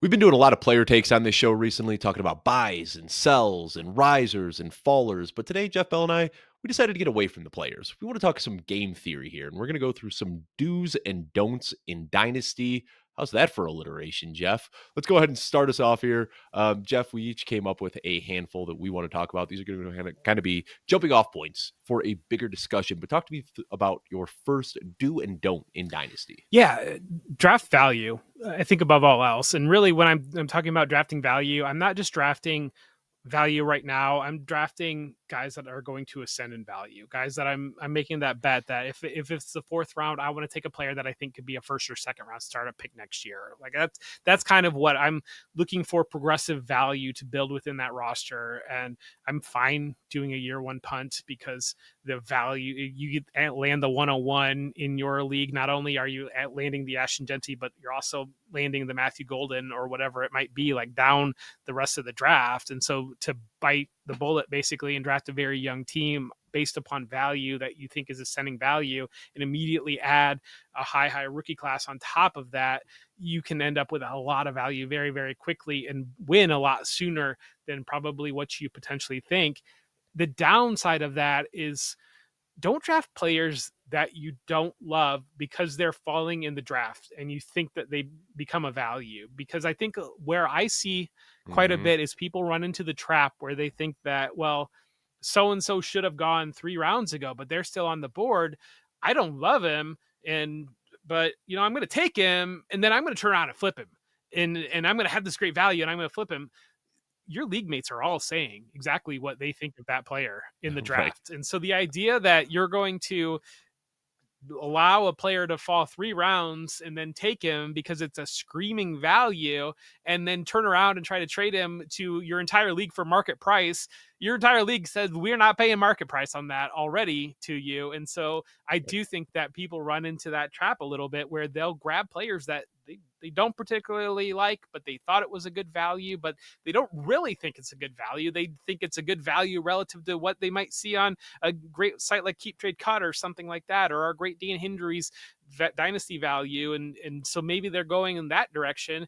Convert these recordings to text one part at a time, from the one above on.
We've been doing a lot of player takes on this show recently, talking about buys and sells and risers and fallers. But today, Jeff Bell and I, we decided to get away from the players. We want to talk some game theory here, and we're going to go through some do's and don'ts in Dynasty. How's that for alliteration, Jeff? Let's go ahead and start us off here. Jeff, we each came up with a handful that we want to talk about. These are going to kind of be jumping off points for a bigger discussion. But talk to me about your first do and don't in Dynasty. Yeah, draft value, I think above all else. And really, when I'm talking about drafting value, I'm not just drafting value right now. I'm drafting guys that are going to ascend in value, guys that I'm making that bet that if it's the fourth round, I want to take a player that I think could be a first or second round startup pick next year. Like that's kind of what I'm looking for, progressive value to build within that roster. And I'm fine doing a year one punt because the value you land the 101 in your league. Not only are you at landing the Ashton Genty, but you're also landing the Matthew Golden or whatever it might be, like down the rest of the draft. And so to bite the bullet basically and draft a very young team based upon value that you think is ascending value and immediately add a high rookie class on top of that, you can end up with a lot of value very, very quickly and win a lot sooner than probably what you potentially think. The downside of that is don't draft players that you don't love because they're falling in the draft and you think that they become a value. Because I think where I see quite a Mm-hmm. bit is people run into the trap where they think that, well, so and so should have gone 3 rounds ago, but they're still on the board. I don't love him, but I'm going to take him, and then I'm going to turn around and flip him, and I'm going to have this great value, and I'm going to flip him. Your league mates are all saying exactly what they think of that player in the Right. draft. And so the idea that you're going to allow a player to fall 3 rounds and then take him because it's a screaming value and then turn around and try to trade him to your entire league for market price. Your entire league says we're not paying market price on that already to you. And so I do think that people run into that trap a little bit where they'll grab players that they don't particularly like, but they thought it was a good value, but they don't really think it's a good value. They think it's a good value relative to what they might see on a great site like Keep Trade Cut or something like that, or our great Dan Hendry's dynasty value. And so maybe they're going in that direction,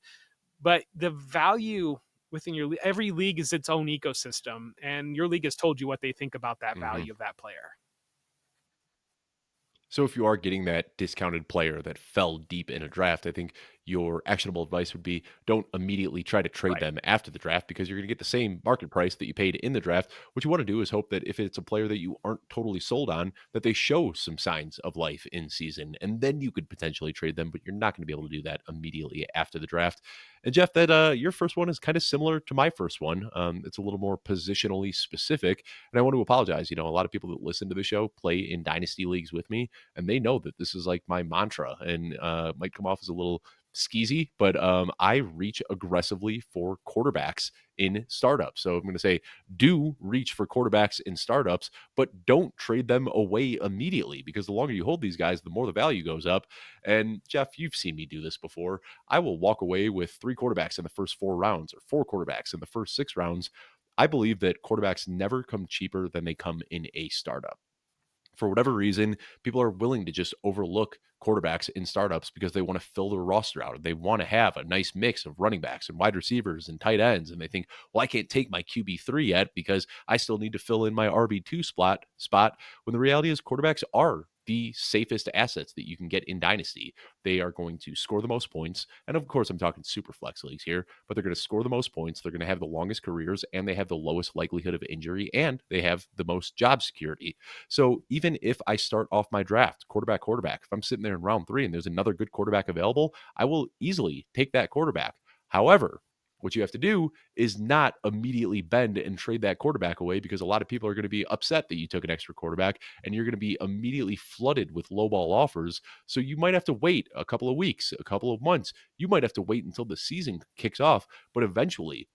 but the value within every league is its own ecosystem, and your league has told you what they think about that Mm-hmm. value of that player. So if you are getting that discounted player that fell deep in a draft, I think your actionable advice would be don't immediately try to trade Right. them after the draft because you're going to get the same market price that you paid in the draft. What you want to do is hope that if it's a player that you aren't totally sold on, that they show some signs of life in season, and then you could potentially trade them, but you're not going to be able to do that immediately after the draft. And Jeff, that your first one is kind of similar to my first one. It's a little more positionally specific, and I want to apologize. A lot of people that listen to the show play in dynasty leagues with me, and they know that this is like my mantra, and might come off as a little skeezy, but I reach aggressively for quarterbacks in startups. So I'm going to say, do reach for quarterbacks in startups, but don't trade them away immediately because the longer you hold these guys, the more the value goes up. And Jeff, you've seen me do this before. I will walk away with 3 quarterbacks in the first 4 rounds or 4 quarterbacks in the first 6 rounds. I believe that quarterbacks never come cheaper than they come in a startup. For whatever reason, people are willing to just overlook quarterbacks in startups because they want to fill their roster out. They want to have a nice mix of running backs and wide receivers and tight ends. And they think, well, I can't take my QB3 yet because I still need to fill in my RB2 spot. When the reality is quarterbacks are the safest assets that you can get in Dynasty. They are going to score the most points. And of course, I'm talking super flex leagues here, but they're going to score the most points. They're going to have the longest careers and they have the lowest likelihood of injury and they have the most job security. So even if I start off my draft quarterback, if I'm sitting there in round 3 and there's another good quarterback available, I will easily take that quarterback. However, what you have to do is not immediately bend and trade that quarterback away because a lot of people are going to be upset that you took an extra quarterback and you're going to be immediately flooded with lowball offers. So you might have to wait a couple of weeks, a couple of months. You might have to wait until the season kicks off, but eventually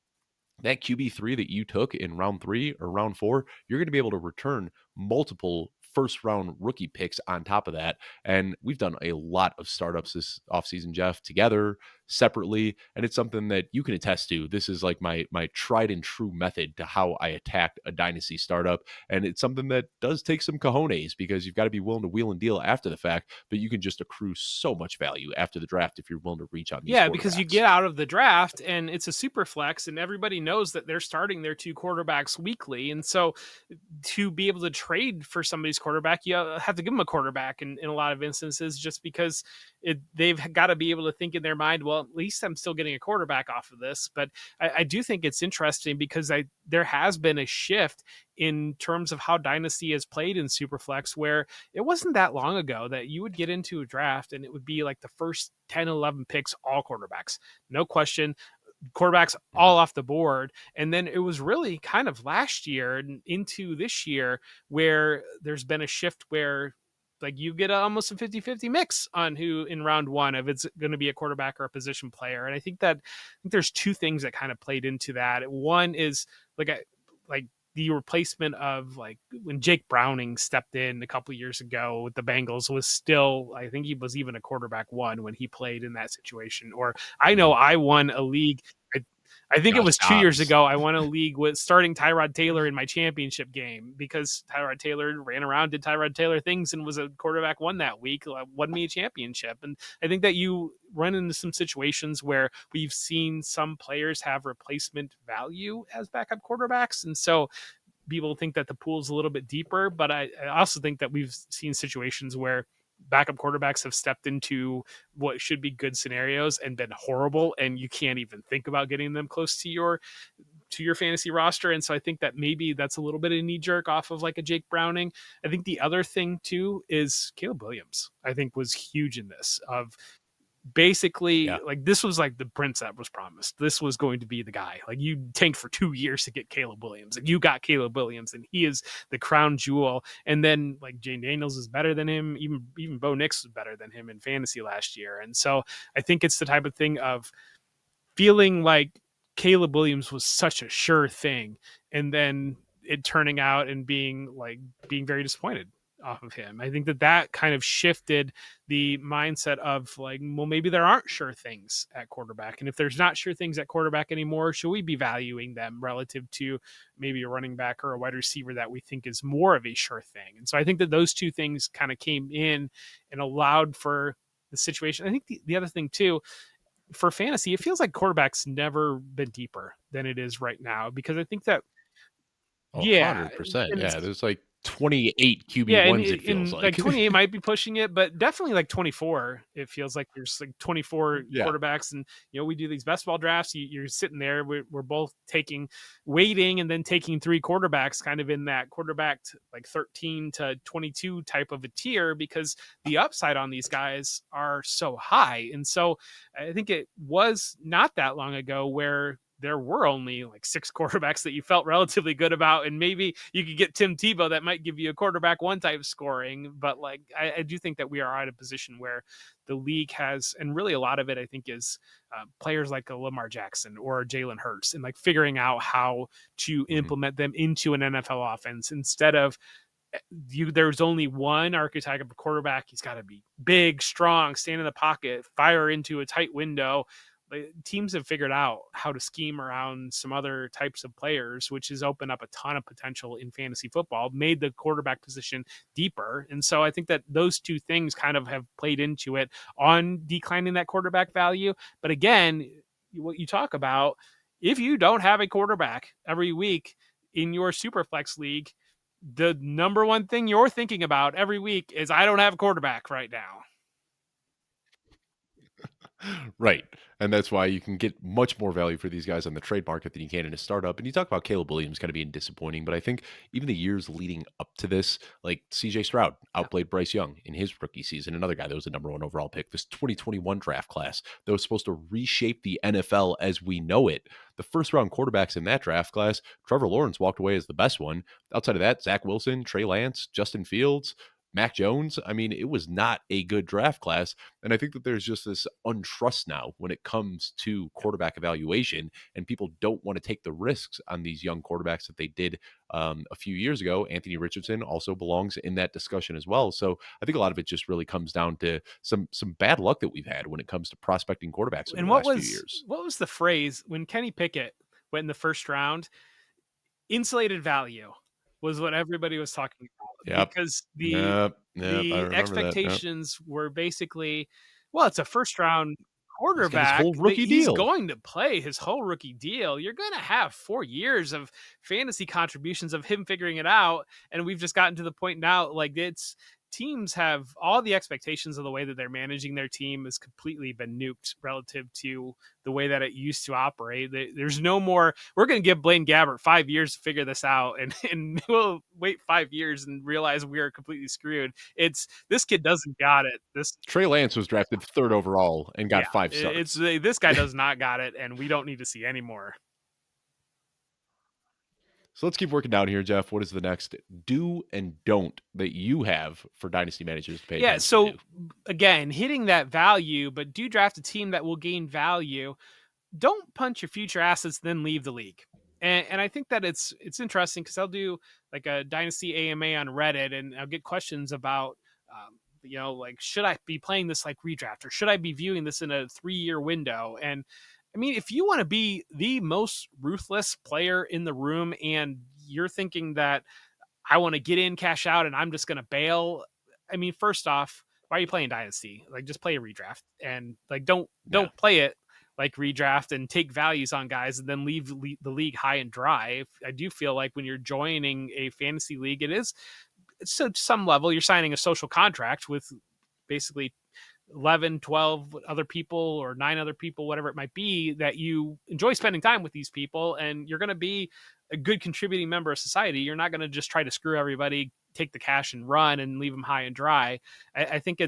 that QB3 that you took in round 3 or round 4, you're going to be able to return multiple first round rookie picks on top of that. And we've done a lot of startups this offseason, Jeff, together, separately. And it's something that you can attest to. This is like my tried and true method to how I attack a dynasty startup. And it's something that does take some cojones because you've got to be willing to wheel and deal after the fact, but you can just accrue so much value after the draft if you're willing to reach on these Yeah, because you quarterbacks. get out of the draft and it's a super flex, and everybody knows that they're starting their two quarterbacks weekly. And so to be able to trade for somebody's quarterback, you have to give them a quarterback in a lot of instances, just because they've got to be able to think in their mind, well, at least I'm still getting a quarterback off of this. But I do think it's interesting because there has been a shift in terms of how Dynasty has played in Superflex, where it wasn't that long ago that you would get into a draft and it would be like the first 10, 11 picks, all quarterbacks, no question, quarterbacks Mhm. all off the board. And then it was really kind of last year and into this year where there's been a shift where like you get almost a 50-50 mix on who in round one, if it's going to be a quarterback or a position player. And I think there's two things that kind of played into that. One is like like the replacement of like when Jake Browning stepped in a couple years ago with the Bengals was still, I think he was even a quarterback one when he played in that situation. Or I know Mhm. I won a league. I, I think it Josh was 2 years Dobbs. ago. I won a league with starting Tyrod Taylor in my championship game because Tyrod Taylor ran around, did Tyrod Taylor things, and was a quarterback one that week, won me a championship. And I think that you run into some situations where we've seen some players have replacement value as backup quarterbacks. And so people think that the pool's a little bit deeper, but I also think that we've seen situations where backup quarterbacks have stepped into what should be good scenarios and been horrible, and you can't even think about getting them close to your fantasy roster. And so I think that maybe that's a little bit of knee jerk off of like a Jake Browning. I think the other thing too is Caleb Williams, I think, was huge in this of basically Yeah. like this was like the prince that was promised. This was going to be the guy. Like you tanked for 2 years to get Caleb Williams, and you got Caleb Williams, and he is the crown jewel. And then like Jane Daniels is better than him. Even Bo Nix was better than him in fantasy last year. And so I think it's the type of thing of feeling like Caleb Williams was such a sure thing, and then it turning out and being very disappointed off of him. I think that that kind of shifted the mindset of like, well, maybe there aren't sure things at quarterback, and if there's not sure things at quarterback anymore, should we be valuing them relative to maybe a running back or a wide receiver that we think is more of a sure thing? And so I think that those two things kind of came in and allowed for the situation. I think the other thing too for fantasy, it feels like quarterback's never been deeper than it is right now because I think that Oh, yeah, 100%. and Yeah. There's like 28 yeah, and QB1s, it feels like like. 28 might be pushing it, but definitely like 24. It feels like there's like 24 Yeah. quarterbacks, and we do these best ball drafts. You're sitting there, we're both taking waiting and then taking three quarterbacks, kind of in that quarterback like 13 to 22 type of a tier because the upside on these guys are so high. And so I think it was not that long ago where there were only like six quarterbacks that you felt relatively good about, and maybe you could get Tim Tebow that might give you a quarterback one type scoring. But like I do think that we are at a position where the league has, and really a lot of it I think is players like a Lamar Jackson or Jalen Hurts, and like figuring out how to Mhm. implement them into an NFL offense instead of there's only one archetype of a quarterback. He's got to be big, strong, stand in the pocket, fire into a tight window. Teams have figured out how to scheme around some other types of players, which has opened up a ton of potential in fantasy football, made the quarterback position deeper. And so I think that those two things kind of have played into it on declining that quarterback value. But again, what you talk about, if you don't have a quarterback every week in your superflex league, the number one thing you're thinking about every week is I don't have a quarterback right now. Right. And that's why you can get much more value for these guys on the trade market than you can in a startup. And you talk about Caleb Williams kind of being disappointing, but I think even the years leading up to this, like CJ Stroud Yeah. outplayed Bryce Young in his rookie season, another guy that was the number one overall pick, this 2021 draft class that was supposed to reshape the NFL as we know it. The first round quarterbacks in that draft class, Trevor Lawrence walked away as the best one. Outside of that, Zach Wilson, Trey Lance, Justin Fields, Mac Jones, I mean, it was not a good draft class. And I think that there's just this untrust now when it comes to quarterback evaluation, and people don't want to take the risks on these young quarterbacks that they did a few years ago. Anthony Richardson also belongs in that discussion as well. So I think a lot of it just really comes down to some bad luck that we've had when it comes to prospecting quarterbacks over And the last few years. what was the phrase when Kenny Pickett went in the first round? Insulated value was what everybody was talking about Yep. because Yep. Yep. I the remember that. Yep. expectations were basically, well, it's a first round He's got his quarterback whole that rookie he's deal. going to play his whole rookie deal. You're going to have 4 years of fantasy contributions of him figuring it out. And we've just gotten to the point now, like it's teams have all the expectations of the way that they're managing their team has completely been nuked relative to the way that it used to operate. There's no more, we're going to give Blaine Gabbert 5 years to figure this out. And we'll wait 5 years and realize we are completely screwed. It's this kid doesn't got it. This, Trey Lance was drafted third overall and got yeah, five it's starts. this guy does not got it. And we don't need to see any more. So let's keep working down here, Jeff. What is the next do and don't that you have for dynasty managers to pay Yeah. attention So to? again, hitting that value, but do draft a team that will gain value. Don't punch your future assets, then leave the league. And I think that it's interesting because I'll do like a dynasty AMA on Reddit, and I'll get questions about, like should I be playing this like redraft, or should I be viewing this in a 3-year window? And I mean, if you want to be the most ruthless player in the room, and you're thinking that I want to get in, cash out, and I'm just going to bail. I mean, first off, why are you playing Dynasty? Like, just play a redraft, and like Yeah. don't play it like redraft and take values on guys and then leave the league high and dry. I do feel like when you're joining a fantasy league, it's to some level you're signing a social contract with basically 11, 12 other people or 9 other people, whatever it might be, that you enjoy spending time with these people, and you're going to be a good contributing member of society. You're not going to just try to screw everybody, take the cash and run and leave them high and dry. I think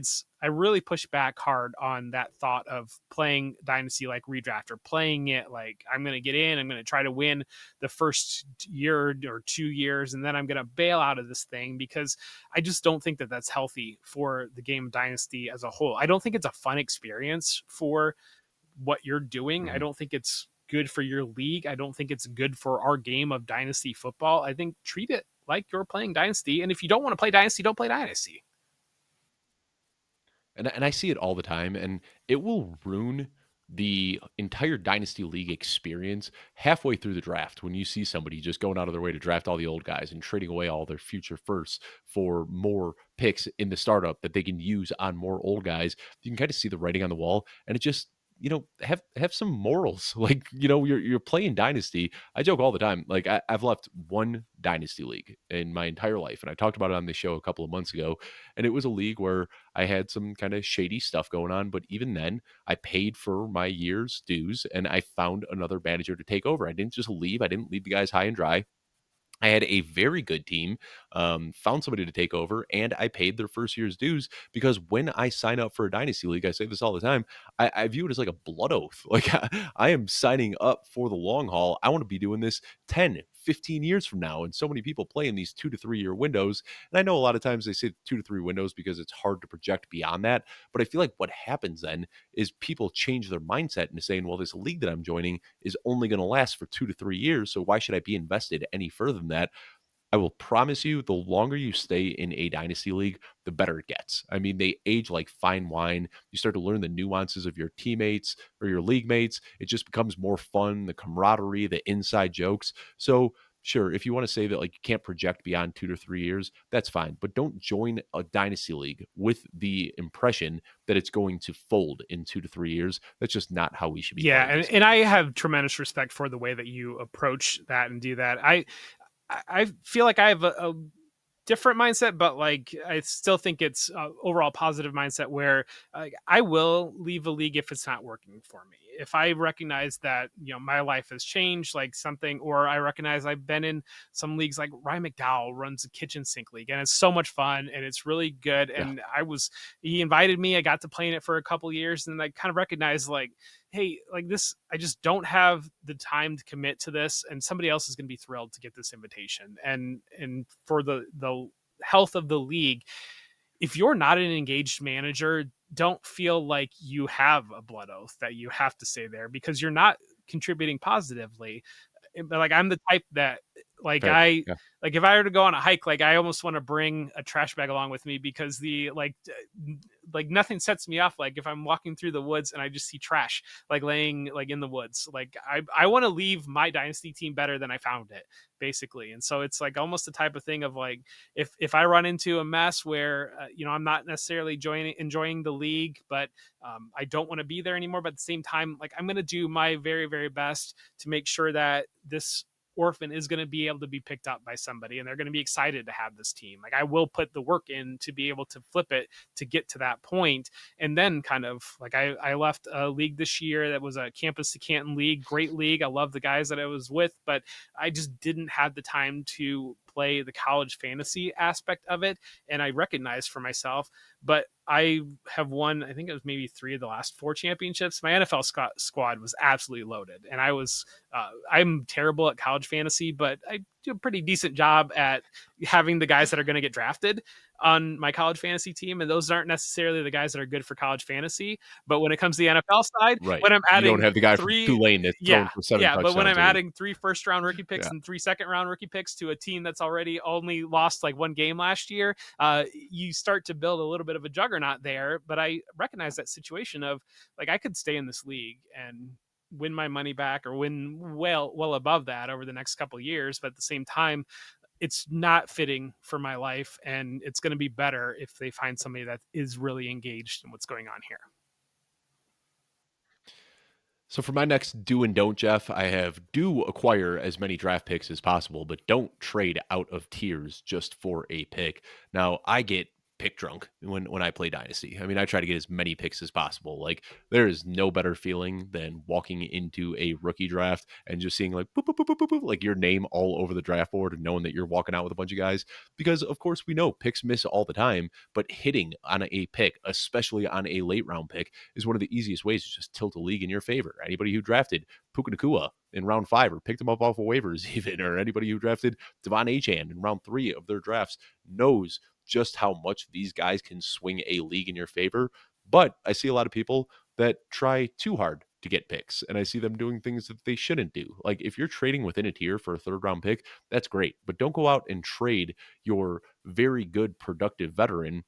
I really push back hard on that thought of playing Dynasty like redraft, or playing it like I'm going to get in, I'm going to try to win the first year or 2 years, and then I'm going to bail out of this thing, because I just don't think that that's healthy for the game of Dynasty as a whole. I don't think it's a fun experience for what you're doing. I Mhm. don't think it's good for your league. I don't think it's good for our game of Dynasty football. I think treat it like you're playing Dynasty. And if you don't want to play Dynasty, don't play Dynasty. And I see it all the time, and it will ruin the entire dynasty league experience halfway through the draft when you see somebody just going out of their way to draft all the old guys and trading away all their future firsts for more picks in the startup that they can use on more old guys. You can kind of see the writing on the wall, and it just, have some morals. Like, you're playing dynasty. I joke all the time, like I've left one dynasty league in my entire life, and I talked about it on the show a couple of months ago, and it was a league where I had some kind of shady stuff going on. But even then, I paid for my year's dues, and I found another manager to take over. I didn't just leave. I didn't leave the guys high and dry. I had a very good team, found somebody to take over, and I paid their first year's dues, because when I sign up for a dynasty league, I say this all the time, I view it as like a blood oath. Like, I am signing up for the long haul. I want to be doing this 10, 15 years from now. And so many people play in these 2 to 3 year windows. And I know a lot of times they say 2 to 3 windows because it's hard to project beyond that. But I feel like what happens then is people change their mindset into saying, well, this league that I'm joining is only going to last for 2 to 3 years. So why should I be invested any further than that? I will promise you, the longer you stay in a dynasty league, the better it gets. I mean, they age like fine wine. You start to learn the nuances of your teammates or your league mates. It just becomes more fun, the camaraderie, the inside jokes. So, sure, if you want to say that like you can't project beyond 2 to 3 years, that's fine. But don't join a dynasty league with the impression that it's going to fold in 2 to 3 years. That's just not how we should be Yeah, playing and, this and game. I have tremendous respect for the way that you approach that and do that. I feel like I have a different mindset, but like I still think it's overall positive mindset where I will leave a league if it's not working for me. If I recognize that my life has changed, like something, or I recognize I've been in some leagues, like Ryan McDowell runs a kitchen sink league, and it's so much fun and it's really good. Yeah. And he invited me, I got to play in it for a couple years, and I kind of recognized like, hey, like this, I just don't have the time to commit to this, and somebody else is going to be thrilled to get this invitation. And for the health of the league, if you're not an engaged manager, don't feel like you have a blood oath that you have to stay there because you're not contributing positively. But like I'm the type that like Fair. I Yeah. like if I were to go on a hike, like I almost want to bring a trash bag along with me because the like nothing sets me off like if I'm walking through the woods and I just see trash like laying like in the woods. Like I want to leave my dynasty team better than I found it, basically. And so it's like almost the type of thing of like if I run into a mess where I'm not necessarily enjoying the league, but I don't want to be there anymore. But at the same time, like I'm going to do my very very best to make sure that this orphan is going to be able to be picked up by somebody and they're going to be excited to have this team. Like I will put the work in to be able to flip it to get to that point. And then kind of like I left a league this year that was a campus to Canton league, great league. I love the guys that I was with, but I just didn't have the time to play the college fantasy aspect of it. And I recognized for myself, but I have won, I think it was maybe 3 of the last 4 championships. My NFL squad was absolutely loaded. And I'm terrible at college fantasy, but I do a pretty decent job at having the guys that are going to get drafted on my college fantasy team. And those aren't necessarily the guys that are good for college fantasy. But when it comes to the NFL side, Right. when I'm You don't adding have the guy from 3, Tulane that's throwing yeah, for 7 yeah. But when touchdowns I'm a week. adding 3 first round rookie picks Yeah. and 3 second round rookie picks to a team that's already only lost like 1 game last year, you start to build a little bit of a juggernaut there. But I recognize that situation of like I could stay in this league and win my money back or win well above that over the next couple of years, but at the same time it's not fitting for my life and it's going to be better if they find somebody that is really engaged in what's going on here. So for my next do and don't, Jeff, I have do acquire as many draft picks as possible, but don't trade out of tiers just for a pick. Now I get pick drunk when I play Dynasty. I mean, I try to get as many picks as possible. Like there is no better feeling than walking into a rookie draft and just seeing like boop, boop, boop, boop, boop, boop, like your name all over the draft board and knowing that you're walking out with a bunch of guys. Because of course we know picks miss all the time, but hitting on a pick, especially on a late round pick, is one of the easiest ways to just tilt a league in your favor. Anybody who drafted Puka Nakua in round 5 or picked him up off of waivers even, or anybody who drafted Devon Achane in round 3 of their drafts knows just how much these guys can swing a league in your favor. But I see a lot of people that try too hard to get picks, and I see them doing things that they shouldn't do. Like if you're trading within a tier for a third round pick, that's great, but don't go out and trade your very good productive veteran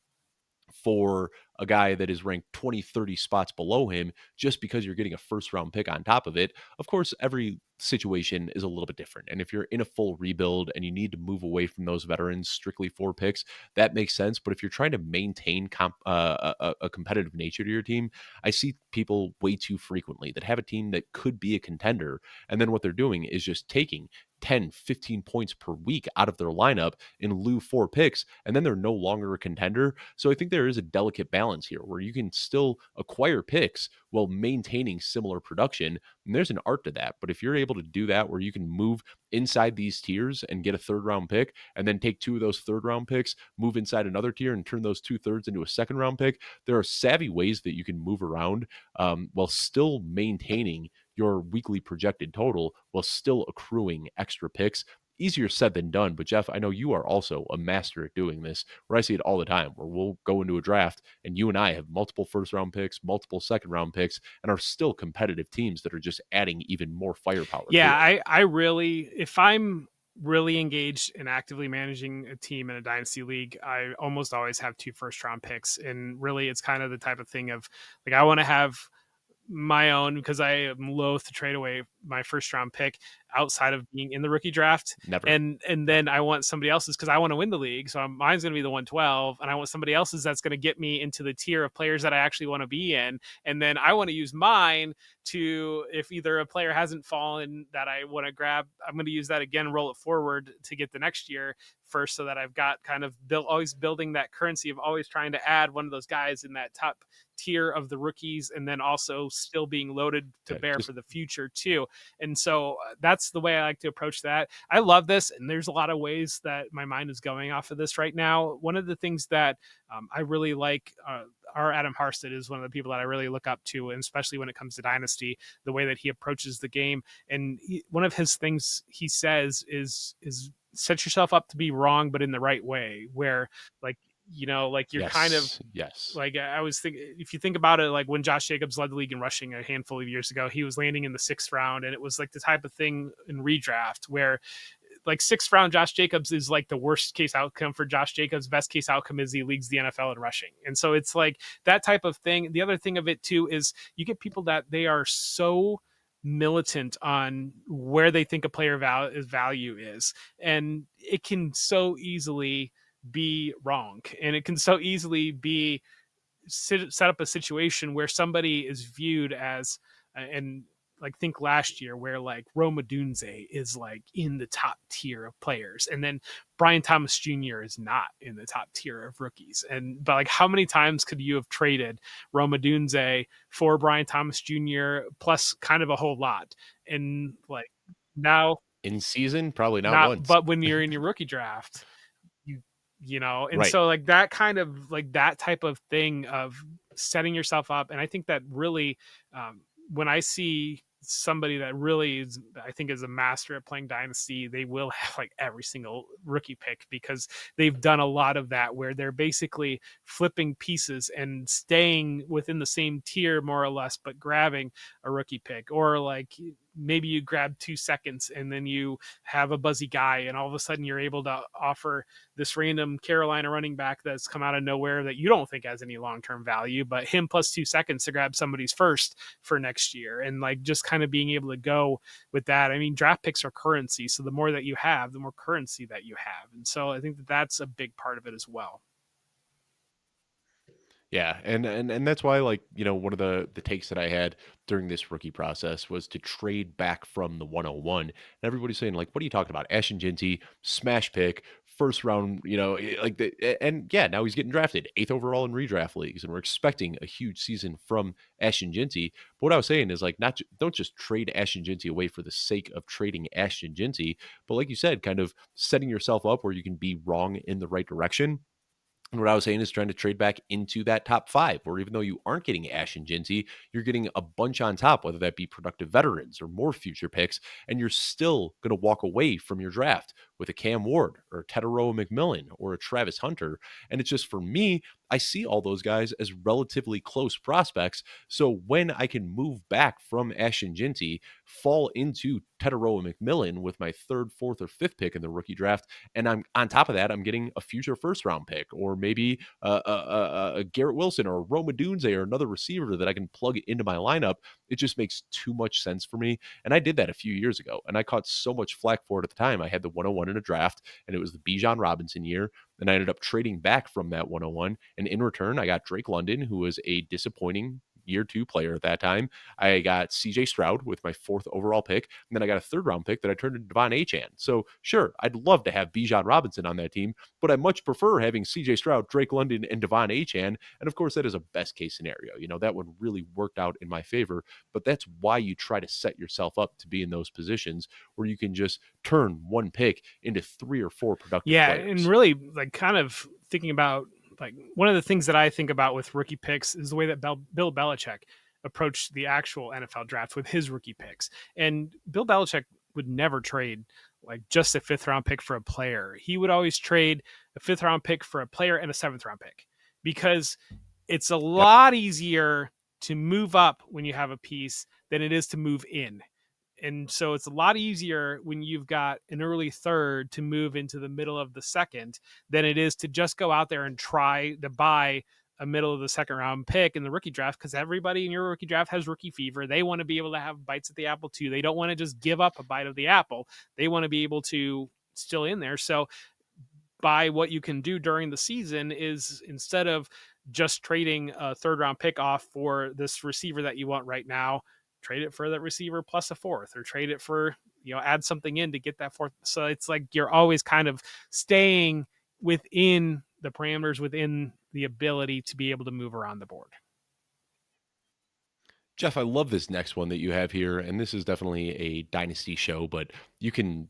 for a guy that is ranked 20, 30 spots below him just because you're getting a first round pick on top of it. Of course, every situation is a little bit different. And if you're in a full rebuild and you need to move away from those veterans strictly for picks, that makes sense. But if you're trying to maintain a competitive nature to your team, I see people way too frequently that have a team that could be a contender. And then what they're doing is just taking 10, 15 points per week out of their lineup in lieu for picks, and then they're no longer a contender. So I think there is a delicate balance here where you can still acquire picks while maintaining similar production. And there's an art to that. But if you're able to do that where you can move inside these tiers and get a third round pick, and then take 2 of those third round picks, move inside another tier and turn those 2/3 into a second round pick, there are savvy ways that you can move around while still maintaining your weekly projected total while still accruing extra picks. Easier said than done, but Jeff, I know you are also a master at doing this, where I see it all the time, where we'll go into a draft and you and I have multiple first round picks, multiple second round picks, and are still competitive teams that are just adding even more firepower Yeah, to it. I really, if I'm really engaged in actively managing a team in a dynasty league, I almost always have 2 first round picks. And really it's kind of the type of thing of like I want to have my own because I am loath to trade away my first round pick outside of being in the rookie draft. Never. And then I want somebody else's because I want to win the league. So mine's going to be the 112, and I want somebody else's that's going to get me into the tier of players that I actually want to be in. And then I want to use mine to, if either a player hasn't fallen that I want to grab, I'm going to use that again, roll it forward to get the next year first, so that I've got kind of always building that currency of always trying to add one of those guys in that top tier of the rookies, and then also still being loaded to Yeah, bear just for the future too. And so that's the way I like to approach that. I love this, and there's a lot of ways that my mind is going off of this right now. One of the things that I really like, our Adam Harstead is one of the people that I really look up to, and especially when it comes to Dynasty, the way that he approaches the game. And one of his things he says is set yourself up to be wrong, but in the right way, where like like you're kind of Yes. Yes. like I was thinking, if you think about it, like when Josh Jacobs led the league in rushing a handful of years ago, he was landing in the 6th round, and it was like the type of thing in redraft where like 6th round Josh Jacobs is like the worst case outcome for Josh Jacobs. Best case outcome is he leads the NFL in rushing. And so it's like that type of thing. The other thing of it too is you get people that they are so militant on where they think a player value is, and it can so easily be wrong, and it can so easily be set up a situation where somebody is viewed as and like think last year where like Rome Odunze is like in the top tier of players, and then Brian Thomas Jr. is not in the top tier of rookies. And but like how many times could you have traded Rome Odunze for Brian Thomas Jr. plus kind of a whole lot? And like now In season, probably not not, once. but when you're in your rookie draft, you and Right. so like that kind of like that type of thing of setting yourself up. And I think that really when I see somebody that really is, I think is a master at playing Dynasty, they will have like every single rookie pick because they've done a lot of that where they're basically flipping pieces and staying within the same tier more or less, but grabbing a rookie pick. Or like maybe you grab 2 seconds and then you have a buzzy guy, and all of a sudden you're able to offer this random Carolina running back that's come out of nowhere that you don't think has any long-term value, but him plus 2 seconds to grab somebody's first for next year. And like just kind of being able to go with that. I mean, draft picks are currency. So the more that you have, the more currency that you have. And so I think that that's a big part of it as well. Yeah, and that's why, like, one of the takes that I had during this rookie process was to trade back from the 101. And everybody's saying, like, what are you talking about? Ashton Jinty, smash pick, first round, and yeah, now he's getting drafted 8th overall in redraft leagues, and we're expecting a huge season from Ashton Jinty. But what I was saying is, like, don't just trade Ashton Jinty away for the sake of trading Ashton Jinty, but like you said, kind of setting yourself up where you can be wrong in the right direction. And what I was saying is trying to trade back into that top 5, where even though you aren't getting Ash and Jinty, you're getting a bunch on top, whether that be productive veterans or more future picks, and you're still going to walk away from your draft with a Cam Ward or a Tedero McMillan or a Travis Hunter. And it's just, for me, I see all those guys as relatively close prospects. So when I can move back from Ash and Jinty, fall into Tedero McMillan with my 3rd, 4th, or 5th pick in the rookie draft, and I'm on top of that, I'm getting a future first round pick, or maybe a Garrett Wilson or a Roma Dunze or another receiver that I can plug into my lineup. It just makes too much sense for me. And I did that a few years ago, and I caught so much flack for it at the time. I had the 101 in a draft, and it was the Bijan Robinson year. And I ended up trading back from that 101. And in return, I got Drake London, who was a disappointing year 2 player at that time. I got CJ Stroud with my 4th overall pick. And then I got a 3rd round pick that I turned into Devon Achane. So sure, I'd love to have Bijan Robinson on that team, but I much prefer having CJ Stroud, Drake London, and Devon Achane. And of course, that is a best case scenario. That one really worked out in my favor, but that's why you try to set yourself up to be in those positions where you can just turn one pick into 3 or 4 productive And players. really like kind of thinking about like one of the things that I think about with rookie picks is the way that Bill Belichick approached the actual NFL draft with his rookie picks. And Bill Belichick would never trade like just a 5th round pick for a player. He would always trade a 5th round pick for a player and a 7th round pick, because it's a Yep. lot easier to move up when you have a piece than it is to move in. And so it's a lot easier when you've got an early 3rd to move into the middle of the 2nd than it is to just go out there and try to buy a middle of the 2nd round pick in the rookie draft, because everybody in your rookie draft has rookie fever. They want to be able to have bites at the apple too. They don't want to just give up a bite of the apple. They want to be able to still in there. So by what you can do during the season is, instead of just trading a 3rd round pick off for this receiver that you want right now, trade it for that receiver plus a 4th, or trade it for, add something in to get that 4th. So it's like you're always kind of staying within the parameters, within the ability to be able to move around the board. Jeff, I love this next one that you have here, and this is definitely a dynasty show, but you can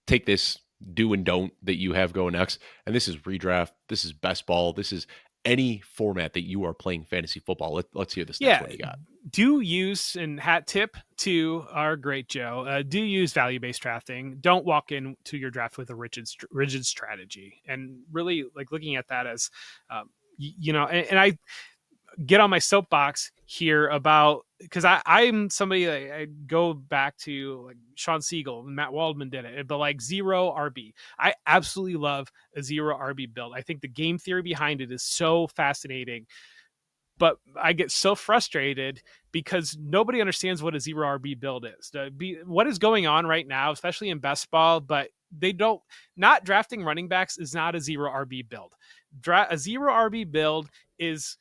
take this do and don't that you have going next, and this is redraft, this is best ball, this is any format that you are playing fantasy football. Let's hear this next Yeah, one you got. do use, and hat tip to our great Joe, do use value-based drafting. Don't walk into your draft with a rigid strategy, and really like looking at that as, and I get on my soapbox here about, because I'm somebody that I go back to, like Sean Siegel and Matt Waldman did it, but like zero RB. I absolutely love a zero RB build. I think the game theory behind it is so fascinating, but I get so frustrated because nobody understands what a zero RB build is. What is going on right now, especially in best ball, but they don't, not drafting running backs is not a zero RB build. A zero RB build is,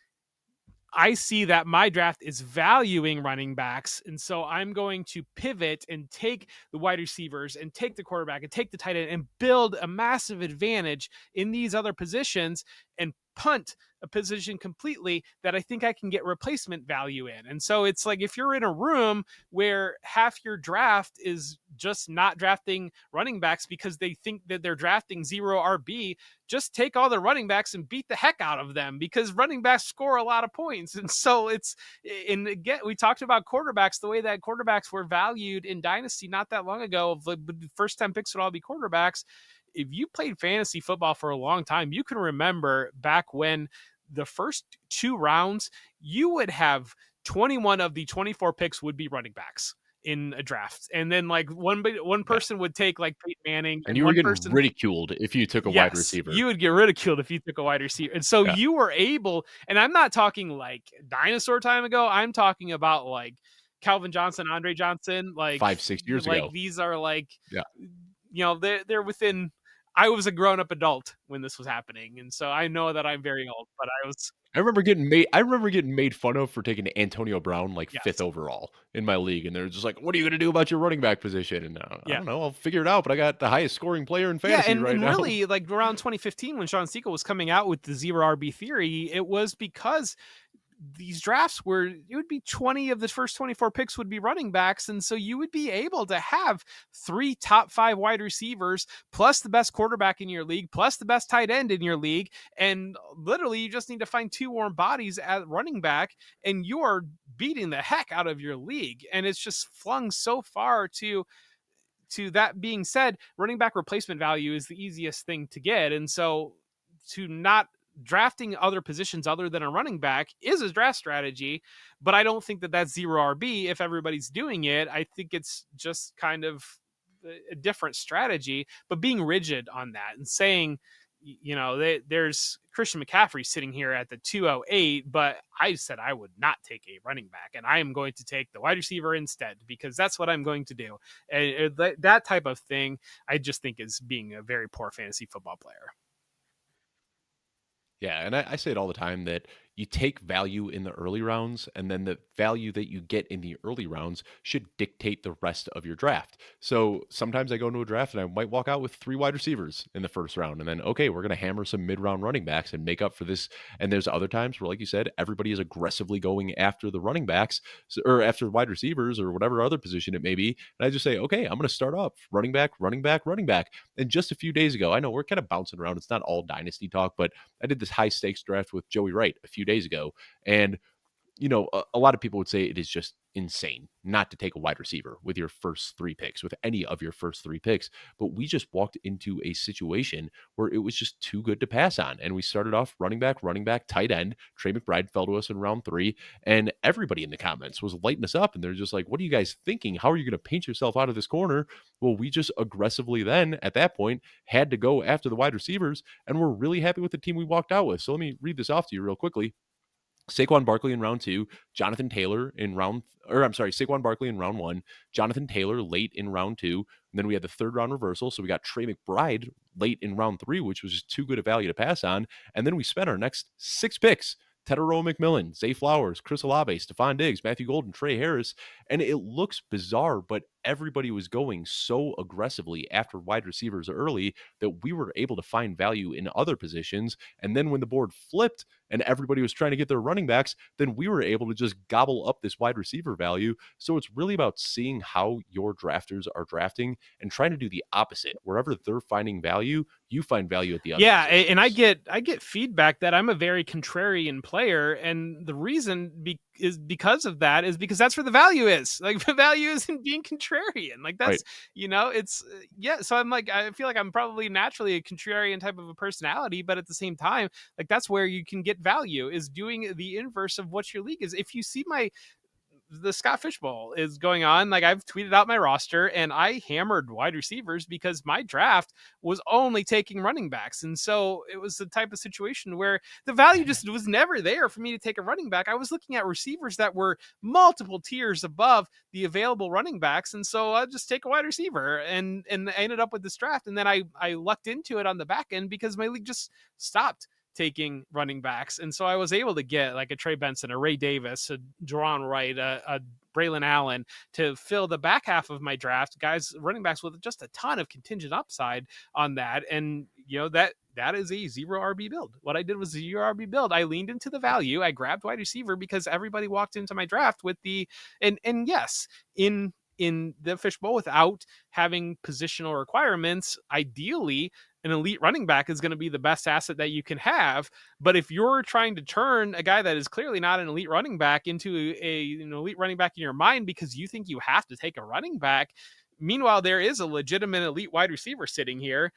I see that my draft is valuing running backs. And so I'm going to pivot and take the wide receivers and take the quarterback and take the tight end and build a massive advantage in these other positions and punt a position completely that I think I can get replacement value in. And so it's like, if you're in a room where half your draft is just not drafting running backs because they think that they're drafting zero RB, just take all the running backs and beat the heck out of them, because running backs score a lot of points. And so it's, and again, we talked about quarterbacks, the way that quarterbacks were valued in Dynasty not that long ago. Of the first 10 picks would all be quarterbacks. If you played fantasy football for a long time, you can remember back when the first 2 rounds, you would have 21 of the 24 picks would be running backs in a draft. And then like one Yeah. person would take like Peyton Manning, And and you were one getting person, ridiculed if you took a wide yes, receiver. you would get ridiculed if you took a wide receiver. And so Yeah. you were able, and I'm not talking like dinosaur time ago, I'm talking about like Calvin Johnson, Andre Johnson, 5, 6 years like ago. these are like, Yeah. they're within, I was a grown-up adult when this was happening. And so I know that I'm very old, but I was, I remember getting made fun of for taking Antonio Brown like 5th yes. overall in my league, and they're just like, "What are you gonna do about your running back position?" And I Yeah. don't know, I'll figure it out, but I got the highest scoring player in Yeah, fantasy right and now. really, like around 2015, when Sean Siegel was coming out with the zero RB theory, it was because these drafts were, it would be 20 of the first 24 picks would be running backs. And so you would be able to have 3 top 5 wide receivers, plus the best quarterback in your league, plus the best tight end in your league. And literally, you just need to find 2 warm bodies at running back, and you're beating the heck out of your league. And it's just flung so far to that being said, running back replacement value is the easiest thing to get. And so to not drafting other positions other than a running back is a draft strategy, but I don't think that that's zero RB if everybody's doing it. I think it's just kind of a different strategy, but being rigid on that and saying, there's Christian McCaffrey sitting here at the 208, but I said I would not take a running back, and I am going to take the wide receiver instead because that's what I'm going to do. And that type of thing, I just think is being a very poor fantasy football player. Yeah, and I say it all the time that you take value in the early rounds, and then the value that you get in the early rounds should dictate the rest of your draft. So sometimes I go into a draft and I might walk out with 3 wide receivers in the first round, and then, okay, we're going to hammer some mid-round running backs and make up for this. And there's other times where, like you said, everybody is aggressively going after the running backs or after the wide receivers or whatever other position it may be. And I just say, okay, I'm going to start off running back, running back, running back. And just a few days ago, I know we're kind of bouncing around. It's not all dynasty talk, but I did this high stakes draft with Joey Wright a few days ago. And a lot of people would say it is just insane not to take a wide receiver with your first 3 picks, with any of your first 3 picks. But we just walked into a situation where it was just too good to pass on. And we started off running back, tight end. Trey McBride fell to us in round 3. And everybody in the comments was lighting us up. And they're just like, what are you guys thinking? How are you going to paint yourself out of this corner? Well, we just aggressively then, at that point, had to go after the wide receivers. And we're really happy with the team we walked out with. So let me read this off to you real quickly. Saquon Barkley in round 2, Jonathan Taylor in Saquon Barkley in round 1, Jonathan Taylor late in round 2, and then we had the 3rd round reversal. So we got Trey McBride late in round 3, which was just too good a value to pass on. And then we spent our next 6 picks. Tedero McMillan, Zay Flowers, Chris Olave, Stephon Diggs, Matthew Golden, Trey Harris. And it looks bizarre, but everybody was going so aggressively after wide receivers early that we were able to find value in other positions. And then when the board flipped and everybody was trying to get their running backs, then we were able to just gobble up this wide receiver value. So it's really about seeing how your drafters are drafting and trying to do the opposite. Wherever they're finding value, you find value at the other Yeah, and positions. I get feedback that I'm a very contrarian player, and the reason is because of that is because that's where the value is. Like the value is in being contrarian. Like Right. that's it's yeah. So I'm like I feel like I'm probably naturally a contrarian type of a personality, but at the same time, like that's where you can get value is doing the inverse of what your league is. If you see the Scott Fishbowl is going on. Like I've tweeted out my roster and I hammered wide receivers because my draft was only taking running backs. And so it was the type of situation where the value just was never there for me to take a running back. I was looking at receivers that were multiple tiers above the available running backs. And so I'll just take a wide receiver and I ended up with this draft. And then I lucked into it on the back end because my league just stopped taking running backs. And so I was able to get like a Trey Benson, a Ray Davis, a Jaron Wright, a Braylon Allen to fill the back half of my draft, guys, running backs with just a ton of contingent upside on that. And that is a zero RB build. What I did was a zero RB build. I leaned into the value. I grabbed wide receiver because everybody walked into my draft with and yes, in the fishbowl without having positional requirements, ideally an elite running back is going to be the best asset that you can have. But if you're trying to turn a guy that is clearly not an elite running back into an elite running back in your mind because you think you have to take a running back, meanwhile, there is a legitimate elite wide receiver sitting here,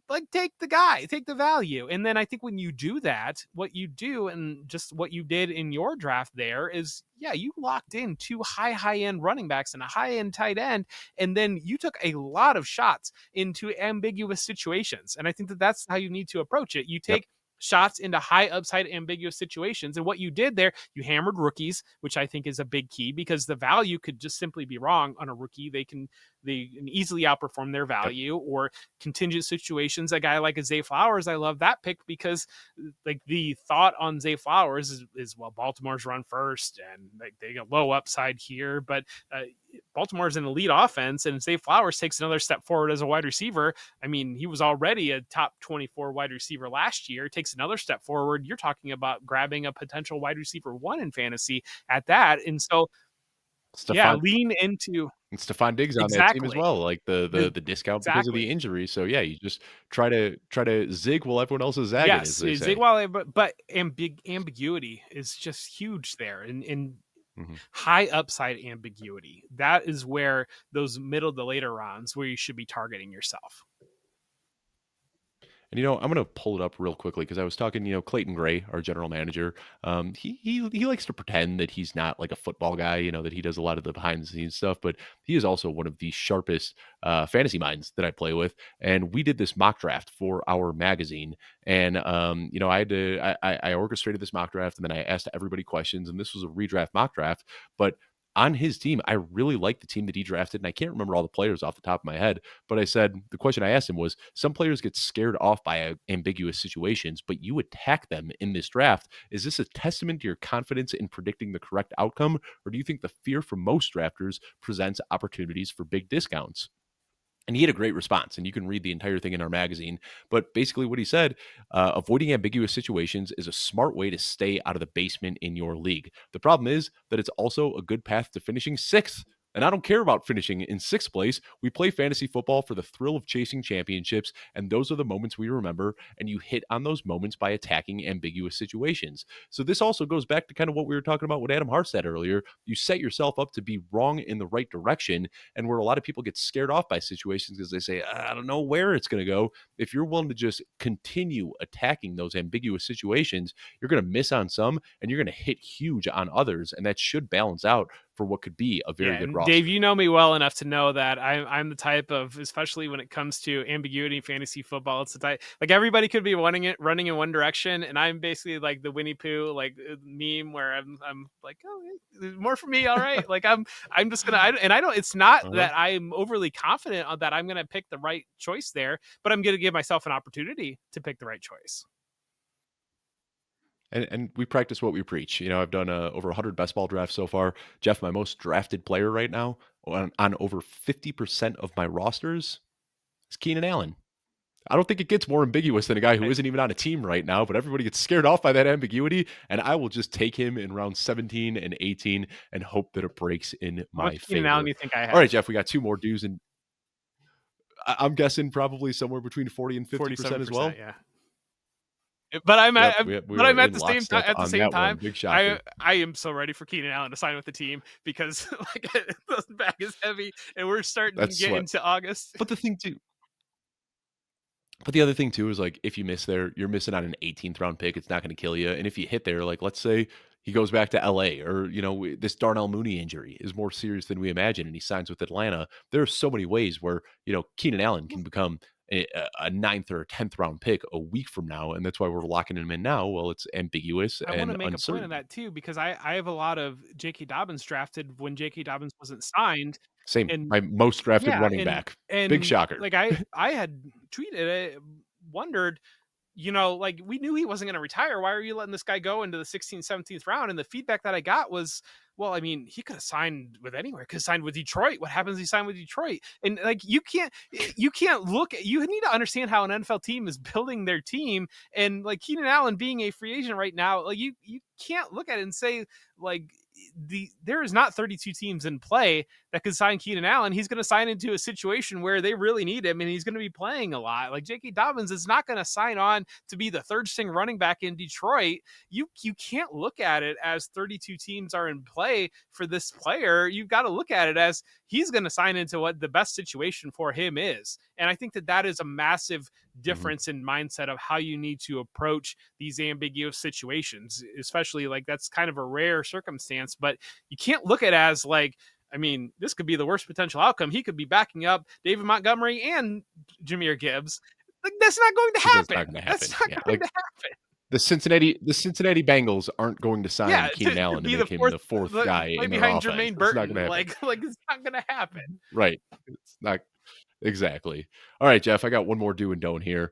like take the guy, take the value. And then I think when you do that, what you do and just what you did in your draft there is, yeah, you locked in two high end running backs and a high end tight end. And then you took a lot of shots into ambiguous situations. And I think that that's how you need to approach it. You Yep. take shots into high upside ambiguous situations. And what you did there, you hammered rookies, which I think is a big key because the value could just simply be wrong on a rookie. They can easily outperform their Yep. value, or contingent situations. A guy like a Zay Flowers, I love that pick because like the thought on Zay Flowers is well, Baltimore's run first and like they get low upside here, but Baltimore's an elite offense, and Zay Flowers takes another step forward as a wide receiver. I mean, he was already a top 24 wide receiver last year. Takes another step forward. You're talking about grabbing a potential wide receiver one in fantasy at that, and so yeah, Stephon lean into and Stephon Diggs on that team as exactly. well, like the discount because of the Exactly. injury. So yeah, you just try to zig while everyone else is zagging, as Yes, they say. Zigwale, but ambiguity is just huge there, and Mhm. high upside ambiguity. That is where those middle to later rounds where you should be targeting yourself. And I'm gonna pull it up real quickly because I was talking, Clayton Gray, our general manager. He likes to pretend that he's not like a football guy, that he does a lot of the behind the scenes stuff, but he is also one of the sharpest fantasy minds that I play with. And we did this mock draft for our magazine, and I had to I orchestrated this mock draft, and then I asked everybody questions, and this was a redraft mock draft, but on his team, I really like the team that he drafted, and I can't remember all the players off the top of my head, but I said the question I asked him was some players get scared off by ambiguous situations, but you attack them in this draft. Is this a testament to your confidence in predicting the correct outcome, or do you think the fear from most drafters presents opportunities for big discounts? And he had a great response, and you can read the entire thing in our magazine. But basically, what he said, avoiding ambiguous situations is a smart way to stay out of the basement in your league. The problem is that it's also a good path to finishing sixth. And I don't care about finishing in sixth place. We play fantasy football for the thrill of chasing championships, and those are the moments we remember. And you hit on those moments by attacking ambiguous situations. So this also goes back to kind of what we were talking about with Adam Hart said earlier. You set yourself up to be wrong in the right direction, and where a lot of people get scared off by situations because they say, I don't know where it's going to go. If you're willing to just continue attacking those ambiguous situations, you're going to miss on some and you're going to hit huge on others. And that should balance out for what could be a Yeah, very good and Dave, roster. you know me well enough to know that I'm the type of, especially when it comes to ambiguity in fantasy football, it's the type like everybody could be running in one direction, and I'm basically like the Winnie Pooh like meme where I'm like, oh, more for me, all right. Like I'm just gonna, and I don't. It's not Uh-huh. that I'm overly confident on that I'm gonna pick the right choice there, but I'm gonna give myself an opportunity to pick the right choice. And we practice what we preach. I've done over 100 best ball drafts so far. Jeff, my most drafted player right now on over 50% of my rosters is Keenan Allen. I don't think it gets more ambiguous than a guy who isn't even on a team right now, but everybody gets scared off by that ambiguity, and I will just take him in round 17 and 18 and hope that it breaks in How my much Keenan Allen favor. do you think I All right, have? Jeff, we got two more dues, and I'm guessing probably somewhere between 40 and 50% as 47%, well. yeah. But I'm Yep, at we but are I'm in lockstep at the on same that time, one. Big I shocker. I am so ready for Keenan Allen to sign with the team because like the bag is heavy and we're starting to That's get sweat. into August. But the thing too, But the other thing too is like if you miss there, you're missing on an 18th round pick. It's not going to kill you. And if you hit there, like let's say he goes back to LA, or this Darnell Mooney injury is more serious than we imagine, and he signs with Atlanta. There are so many ways where Keenan Allen can become a ninth or a 10th round pick a week from now, and that's why we're locking him in now. Well, it's ambiguous I want to and make a point of uncertain. that too because I have a lot of J.K. Dobbins drafted when J.K. Dobbins wasn't signed, Same, and my most drafted yeah, running back. Big and shocker. like I had tweeted, wondered, like we knew he wasn't going to retire. Why are you letting this guy go into the 16th, 17th round? And the feedback that I got was, well, I mean, he could have signed with anywhere, could have signed with Detroit. What happens if he signed with Detroit? And like you can't look at, you need to understand how an NFL team is building their team. And like Keenan Allen being a free agent right now, like you can't look at it and say, like, there is not 32 teams in play that could sign Keenan Allen. He's going to sign into a situation where they really need him and he's going to be playing a lot. Like J.K. Dobbins is not going to sign on to be the third string running back in Detroit. You can't look at it as 32 teams are in play for this player. You've got to look at it as he's going to sign into what the best situation for him is. And I think that that is a massive Mhm, difference in mindset of how you need to approach these ambiguous situations, especially like that's kind of a rare circumstance, but you can't look at it as like, I mean, this could be the worst potential outcome. He could be backing up David Montgomery and Jameer Gibbs. Like that's not going to because that's not happen. going to That's happen. not Yeah, going like to happen. the Cincinnati Bengals aren't going to Yeah, sign Keenan to Allen to be the make him fourth, the fourth like guy play in their behind offense. Jermaine It's not going to Burton. happen. Like it's not going to happen. Right. It's not exactly. All right, Jeff, I got one more do and don't here.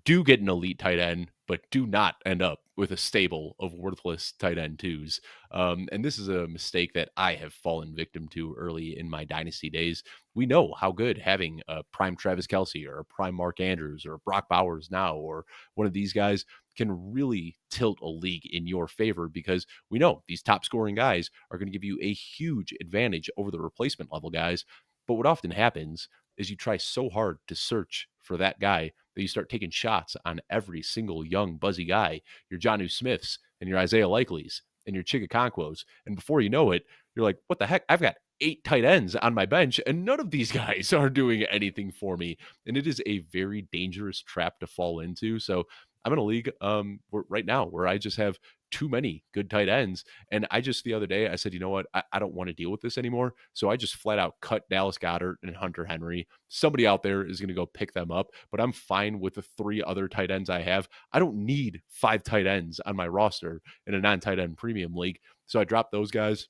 Do get an elite tight end, but do not end up with a stable of worthless tight end twos. And this is a mistake that I have fallen victim to early in my dynasty days. We know how good having a prime Travis Kelsey or a prime Mark Andrews or Brock Bowers now or one of these guys can really tilt a league in your favor because we know these top scoring guys are going to give you a huge advantage over the replacement level guys. But what often happens is you try so hard to search for that guy that you start taking shots on every single young buzzy guy, your Jonnu Smiths and your Isaiah Likeleys and your Chigakonkwo's. And before you know it, you're like, what the heck? I've got 8 tight ends on my bench, and none of these guys are doing anything for me. And it is a very dangerous trap to fall into. So I'm in a league right now where I just have too many good tight ends. And I just the other day I said, you know what? I don't want to deal with this anymore. So I just flat out cut Dallas Goedert and Hunter Henry. Somebody out there is going to go pick them up, but I'm fine with the 3 other tight ends I have. I don't need 5 tight ends on my roster in a non-tight end premium league. So I dropped those guys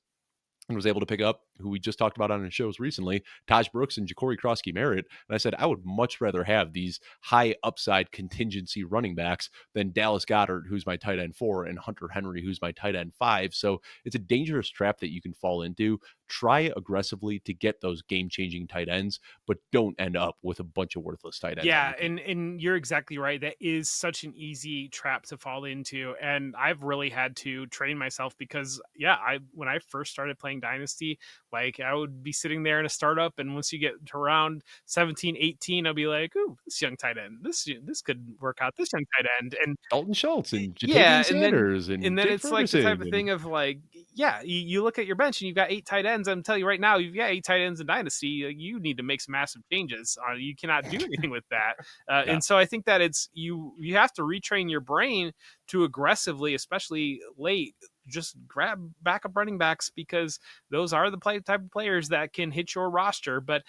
and was able to pick up who we just talked about on the shows recently, Taj Brooks and Ja'Cory Krosky Merritt. And I said, I would much rather have these high upside contingency running backs than Dallas Goedert, who's my tight end 4, and Hunter Henry, who's my tight end 5. So it's a dangerous trap that you can fall into. Try aggressively to get those game changing tight ends, but don't end up with a bunch of worthless tight ends on Yeah, your team. and you're exactly right. That is such an easy trap to fall into, and I've really had to train myself because yeah, I when I first started playing Dynasty, like I would be sitting there in a startup, and once you get to around 17, 18, I'll be like, "Ooh, this young tight end, this could work out. This young tight end," and Dalton Schultz and yeah, Jatavian and then Sanders and and then Jake it's like the type Ferguson of and thing of like, yeah, you look at your bench and you've got 8 tight ends. I'm telling you right now, you've got 8 tight ends in Dynasty. You need to make some massive changes. You cannot do anything with that. yeah. And so I think that it's you have to retrain your brain to aggressively, especially late, just grab backup running backs because those are the type of players that can hit your roster. But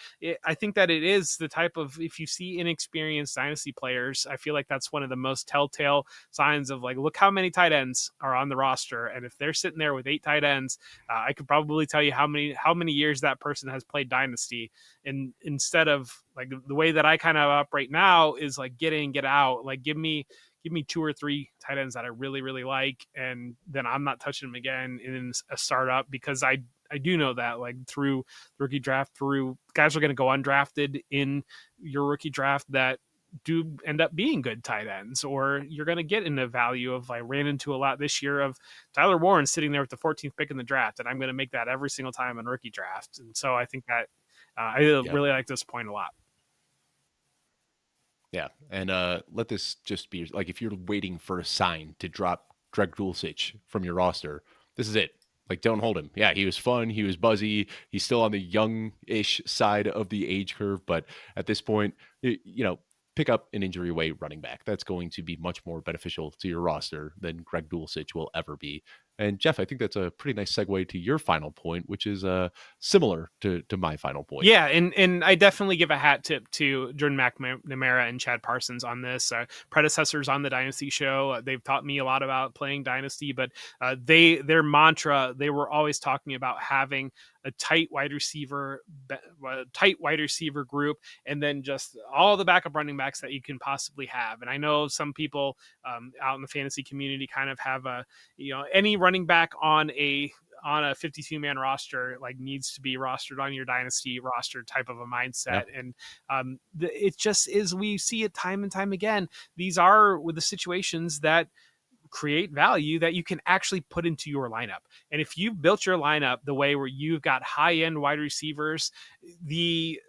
I think that it is the type of, if you see inexperienced dynasty players, I feel like that's one of the most telltale signs of like, look how many tight ends are on the roster, and if they're sitting there with 8 tight ends, I could probably tell you how many years that person has played dynasty. And instead of like the way that I kind of operate now is like get in, get out, like give me two or three tight ends that I really, really like, and then I'm not touching them again in a startup, because I do know that, like, through the rookie draft, through guys are going to go undrafted in your rookie draft that do end up being good tight ends, or you're going to get in the value of, I ran into a lot this year of Tyler Warren sitting there with the 14th pick in the draft, and I'm going to make that every single time in rookie draft. And so I think that I Yep. really like this point a lot. Yeah, and let this just be like if you're waiting for a sign to drop Greg Dulcich from your roster, this is it. Like, don't hold him. Yeah, he was fun. He was buzzy. He's still on the young-ish side of the age curve, but at this point, pick up an injury away running back. That's going to be much more beneficial to your roster than Greg Dulcich will ever be. And Jeff, I think that's a pretty nice segue to your final point, which is similar to my final point. Yeah, and I definitely give a hat tip to Jordan McNamara and Chad Parsons on this. Predecessors on the Dynasty show, they've taught me a lot about playing Dynasty, but their mantra, they were always talking about having a tight wide receiver group, and then just all the backup running backs that you can possibly have. And I know some people out in the fantasy community kind of have any running back on a 52-man roster, like, needs to be rostered on your dynasty roster type of a Yeah. mindset. And it just is, we see it time and time again. These are with the situations that create value that you can actually put into your lineup. And if you've built your lineup the way where you've got high end wide receivers, the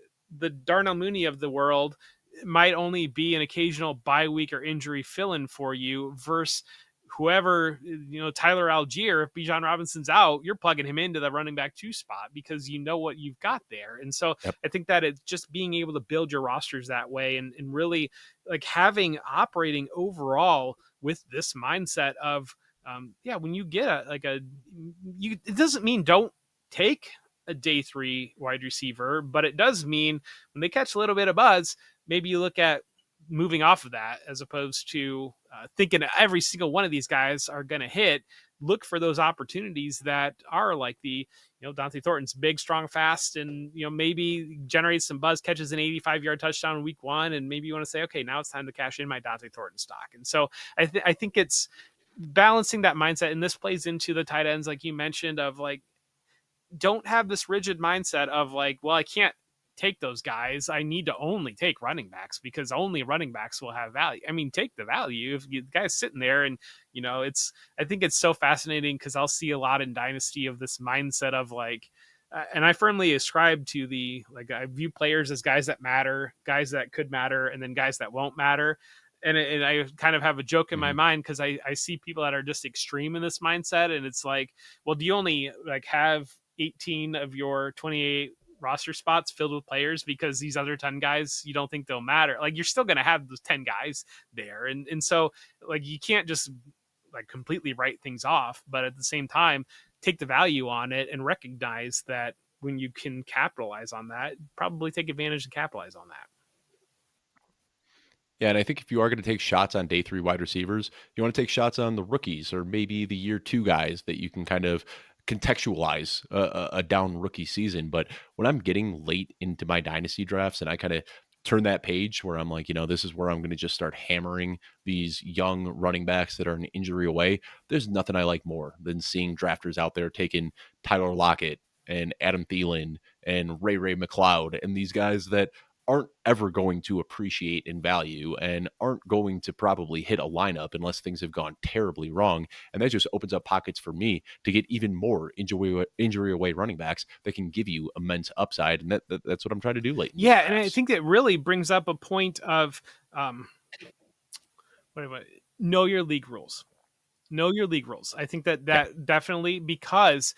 Darnell Mooney of the world might only be an occasional bye week or injury fill in for you, versus whoever, Tyler Algier, if Bijan Robinson's out, you're plugging him into the running back two spot because you know what you've got there. And so Yep. I think that it's just being able to build your rosters that way, and really, like, operating overall with this mindset of, when you get it doesn't mean don't take a day three wide receiver, but it does mean when they catch a little bit of buzz, maybe you look at moving off of that, as opposed to thinking every single one of these guys are going to hit. Look for those opportunities that are like Dante Thornton's big, strong, fast, and maybe generates some buzz, catches an 85-yard touchdown in week one, and maybe you want to say, okay, now it's time to cash in my Dante Thornton stock. And so I think it's balancing that mindset, and this plays into the tight ends, like you mentioned, of like, don't have this rigid mindset of like, well, I can't take those guys. I need to only take running backs because only running backs will have value. I mean, take the value. If the guy's sitting there, and I think it's so fascinating because I'll see a lot in Dynasty of this mindset of like, and I firmly ascribe to the, like, I view players as guys that matter, guys that could matter, and then guys that won't matter. And I kind of have a joke in my Mhm. mind because I see people that are just extreme in this mindset, and it's like, well, do you only like have 18 of your 28 roster spots filled with players because these other 10 guys you don't think they'll matter? Like, you're still going to have those 10 guys there, and so, like, you can't just like completely write things off, but at the same time take the value on it and recognize that when you can capitalize on that, probably take advantage and capitalize on that. Yeah, and I think if you are going to take shots on day three wide receivers, you want to take shots on the rookies or maybe the year two guys that you can kind of contextualize a down rookie season. But when I'm getting late into my dynasty drafts and I kind of turn that page where I'm like, this is where I'm going to just start hammering these young running backs that are an injury away. There's nothing I like more than seeing drafters out there taking Tyler Lockett and Adam Thielen and Ray McLeod and these guys that aren't ever going to appreciate in value and aren't going to probably hit a lineup unless things have gone terribly wrong. And that just opens up pockets for me to get even more injury away running backs that can give you immense upside. And that's what I'm trying to do late in these Yeah, and I drafts. think that really brings up a point of um, know your league rules. Know your league rules. I think that Yeah. definitely, because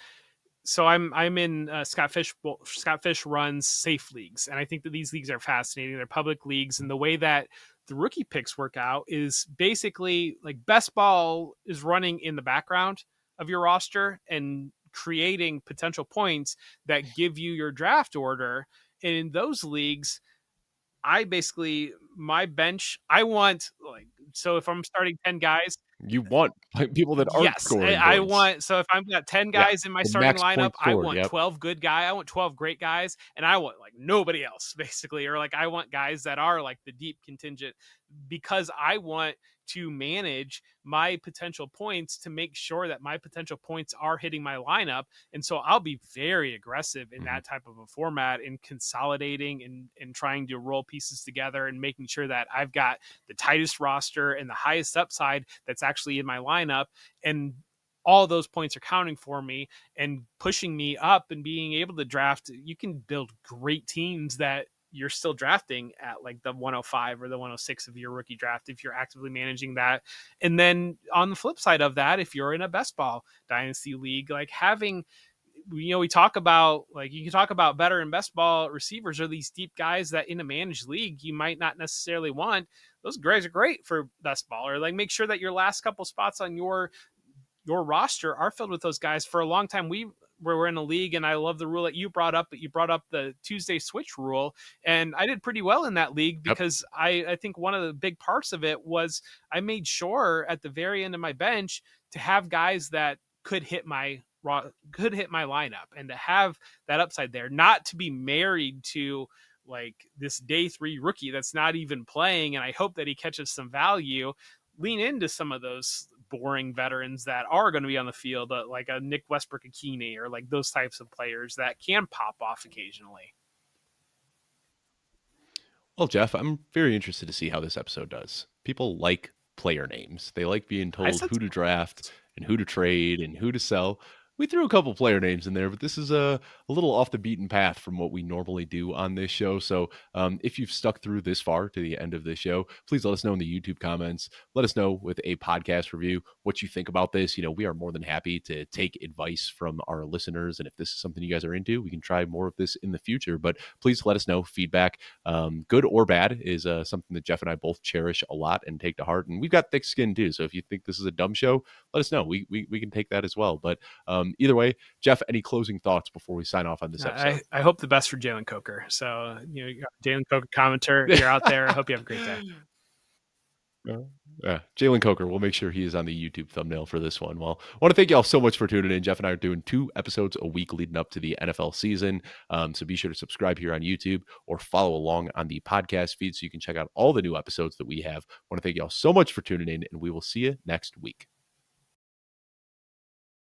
so I'm in Scott Fish. Scott Fish runs safe leagues, and I think that these leagues are fascinating. They're public leagues, and the way that the rookie picks work out is basically like best ball is running in the background of your roster and creating potential points that give you your draft order. And in those leagues, I basically, my bench, I want, like, so if I'm starting 10 guys, You want people that aren't Yes, scoring I points. want. So if I've got 10 Yeah, guys in my the starting max lineup, points I scored, want yep. 12 good guy. I want 12 great guys, and I want like nobody else basically, or like I want guys that are like the deep contingent, because I want to manage my potential points to make sure that my potential points are hitting my lineup. And so I'll be very aggressive in Mhm. that type of a format, in consolidating and trying to roll pieces together and making sure that I've got the tightest roster and the highest upside that's actually in my lineup. And all those points are counting for me and pushing me up and being able to draft. You can build great teams that you're still drafting at like the 105 or the 106 of your rookie draft if you're actively managing that. And then on the flip side of that, if you're in a best ball dynasty league, like having, we talk about, like, you can talk about better in best ball receivers or these deep guys that in a managed league you might not necessarily want. Those guys are great for best ball, or like make sure that your last couple spots on your roster are filled with those guys. For a long time, we're in a league, and I love the rule that you brought up, but you brought up the Tuesday switch rule, and I did pretty well in that league Yep. because I think one of the big parts of it was I made sure at the very end of my bench to have guys that could hit my lineup, and to have that upside there, not to be married to like this day three rookie that's not even playing, and I hope that he catches some value. Lean into some of those boring veterans that are going to be on the field, like a Nick Westbrook Akini, or like those types of players that can pop off occasionally. Well, Jeff, I'm very interested to see how this episode does. People like player names. They like being I told said who to draft and who to trade and who to sell. We threw a couple player names in there, but this is a little off the beaten path from what we normally do on this show. So if you've stuck through this far to the end of this show, please let us know in the YouTube comments. Let us know with a podcast review what you think about this. We are more than happy to take advice from our listeners. And if this is something you guys are into, we can try more of this in the future. But please let us know feedback, good or bad, is something that Jeff and I both cherish a lot and take to heart. And we've got thick skin too. So if you think this is a dumb show, let us know. We can take that as well. But either way, Jeff, any closing thoughts before we sign off on this episode? I hope the best for Jalen Coker. So, you got Jalen Coker commenter, you're out there. I hope you have a great day. Yeah, Jalen Coker. We'll make sure he is on the YouTube thumbnail for this one. Well, I want to thank you all so much for tuning in. Jeff and I are doing 2 episodes a week leading up to the NFL season. So be sure to subscribe here on YouTube or follow along on the podcast feed so you can check out all the new episodes that we have. I want to thank you all so much for tuning in, and we will see you next week.